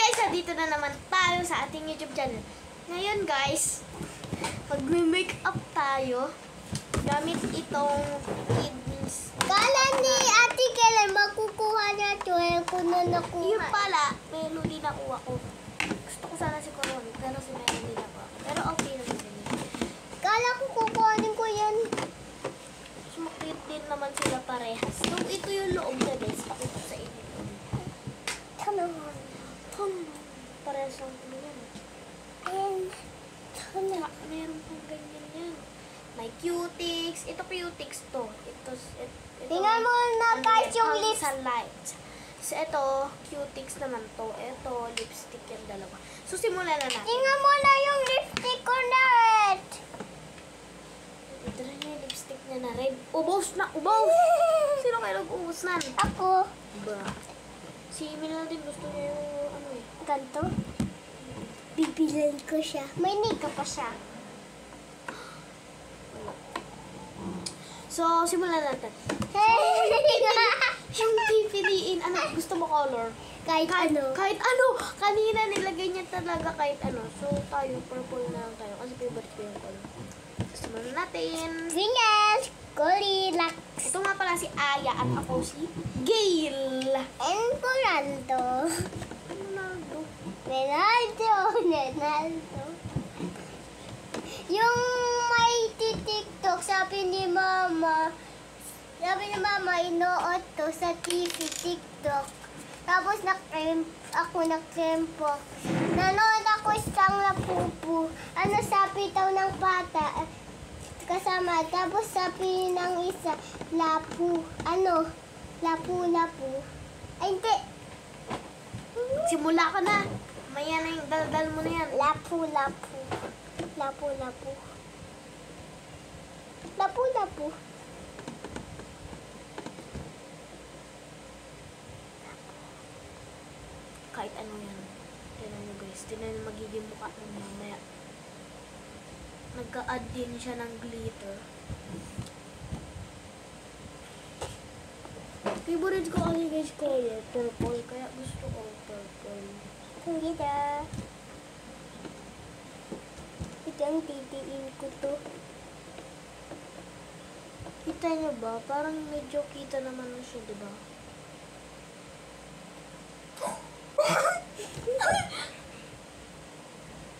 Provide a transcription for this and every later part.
guys, dito na naman tayo sa ating YouTube channel. Ngayon guys, mag-make up tayo gamit itong kidneys. Kala ni Ate Kellen makukuha na ito. Ko na nakuha. Yung pala, Melody nakuha ko. Gusto ko sana si Coron, pero si Melody nakuha ko. Pero okay naman din. Kala ko kukuhanin ko yan. Sumakit din naman sila parehas. So, ito yung loob na guys. Pakita sa inyo. Parehas lang ito yan. Meron pang ganyan yan. May cutics. Ito cutics to. Ito Tingnan mo na guys yung lips. Sa light. So, ito, cutics naman to. Ito, lipstick yung dalawa. So, simulan na natin. Tingnan mo na yung lipstick ko na red. Ito na yung lipstick niya na red. Ubos na! Ubos! Sino kayo nag-ubos na? Ako. Ba? Si Emil din gusto niya yung ano eh. Ganto. Bibilan ko siya. May nika pa siya. So, simulan natin. Yung pipiliin, ano, gusto mo color? Kahit ano. Kahit ano. Kanina nilagay niya talaga kahit ano. So, tayo, purple na lang tayo. Kasi favorite ko yung color. Simulan natin. Fingers. Golilax. Ito nga pala si Aya at ako si Gail. And Ronaldo. Ronaldo. Ronaldo. Yung may TikTok, sabi ni Mama, inuot to sa TV, TikTok. Tapos ako nakrempo. Nanood ako isang lapupu. Ano sabi daw ng bata? Kasama. Tapos sabi ng isa, lapu. Ano? Lapu. Ay, hindi. Simula ka na. Maya na yung daldal mo na yan. Lapu. Kahit ano yan. Tignan nyo guys. Tignan nyo magiging mukha ng mamaya. Nagka-add din siya ng glitter. Favorite ko kasi guys color purple. Kaya gusto ko purple. Hindi ito ang titiin ko to. Kita nyo ba? Parang medyo kita naman na siya, diba?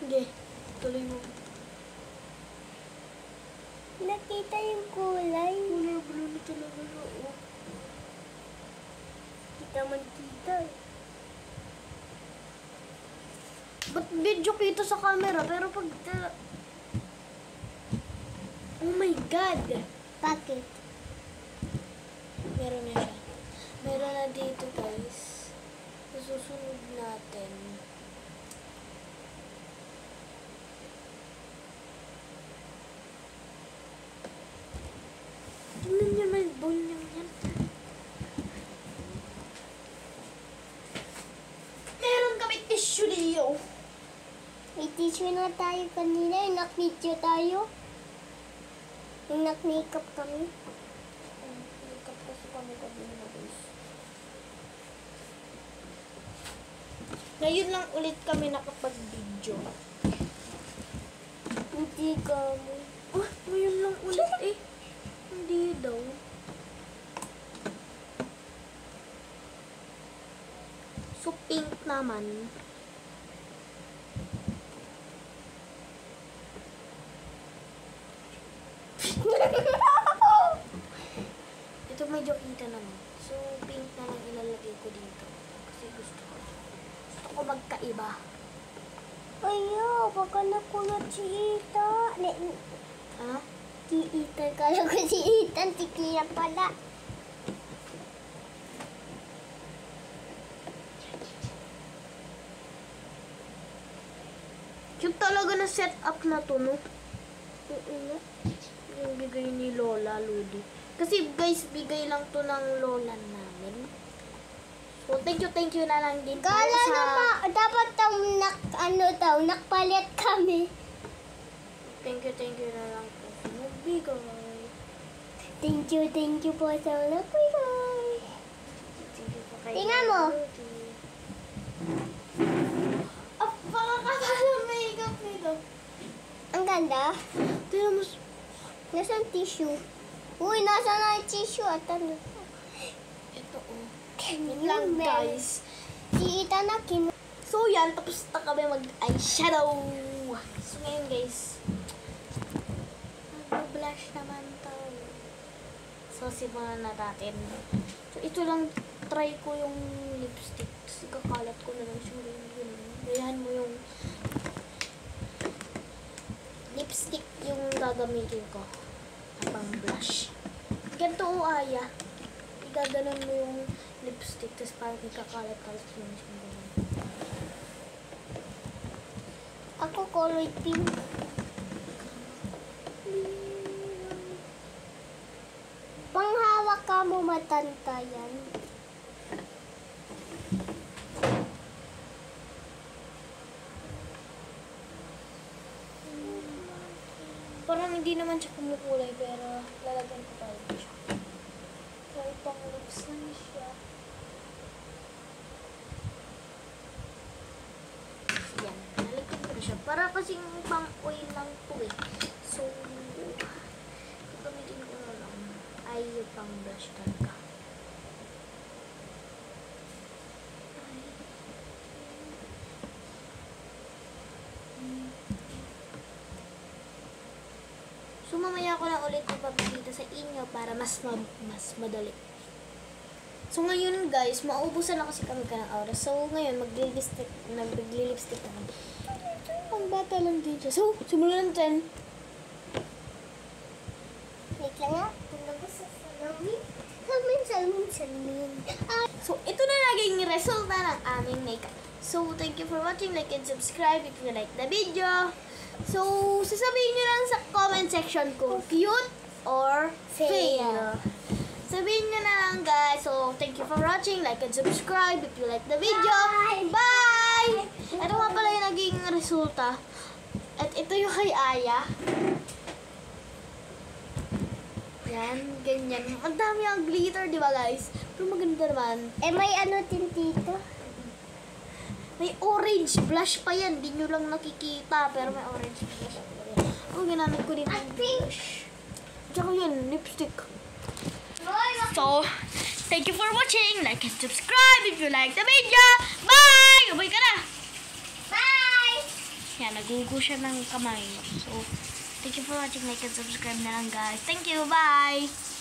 Hindi. Tuloy mo. Nakita yung kulay. Kulay blue na talaga siya. Oh. Kita man kita. Ba't medyo kita sa camera? Pero pag... Oh my God! Bakit? Meron na siya. Meron na dito guys. Susunod natin. Tingnan niyo may ball niya yan. Meron kami tissue Leo. May tissue na tayo kanina. Yung naknityo tayo. Yung nakmakeup kami. Makeup kasi kami kanina guys. Ngayon lang ulit kami nakapag-video. Hindi kami. Oh, ngayon lang ulit eh. Hindi daw. So, pink naman. Ito medyo kita naman. So, pink na lang ilalagay ko dito. Kasi gusto ko magkaiba. Ayaw, baka nakulat si Ita. Ha? Si Ethan, kala ko si Ethan, si Kia pala. Yung talaga na set up na to, no? Yung bigay ni Lola, Ludi. Kasi guys, bigay lang to ng Lola namin. So, thank you na lang din po Kala sa... naman, dapat nakpalit kami. Thank you na lang po sa nagbigay. Thank you po sa nagbigay. Thank you po kay Tingnan mo. Ludi. maganda. Tignan mo. Nasaan tissue? Uy, nasa na yung tissue at ano? Ito oh. Yun Lang guys. Si Ita na So yan, tapos na kami mag-eyeshadow. So ngayon guys, mag-blush naman tayo. So simulan na natin. So ito lang, try ko yung lipstick. Tapos ikakalat ko na lang siya. Gayahan mo yung lipstick yung gagamitin ko. Pang blush. Ganito o Aya. Igaganon mo yung lipstick. Tapos parang ikakalat-kalat mo siya. Ako color pink. Panghawak ka mo matanta yan. Parang hindi naman siya kumukulay pero lalagyan ko tayo siya. Try pang lips na siya. Yan, lalagyan ko na siya. Para kasing pang oil lang po eh. So, gagamitin ko na lang ay yung pang blush talaga. So, mamaya ko na ulit ipapakita sa inyo para mas madali. So, ngayon guys, maubusan na kasi kami ka ng oras. So, ngayon, maglilipstick na. Ang bata lang din siya. So, simulan natin. Wait lang nga. Tulog sa salamin. Salamin. So, ito na naging resulta ng aming makeup. So, thank you for watching. Like and subscribe if you like the video. So, sasabihin nyo lang sa comment section kung cute or fail. Sabihin nyo na lang guys. So, thank you for watching. Like and subscribe if you like the video. Bye! Ito nga pala yung naging resulta. At ito yung kay Aya. Yan, ganyan. Ang dami ang glitter, di ba guys? Pero maganda naman. Eh, may ano din dito. May orange blush pa yan. Di nyo lang nakikita. Pero may orange blush pa yan. Oh, ginamit ko din ang blush. Tsaka yun, lipstick. So, thank you for watching. Like and subscribe if you like the video. Bye! Ubay ka na. Bye! Yan, nagugo siya ng kamay. So, thank you for watching. Like and subscribe na lang guys. Thank you. Bye!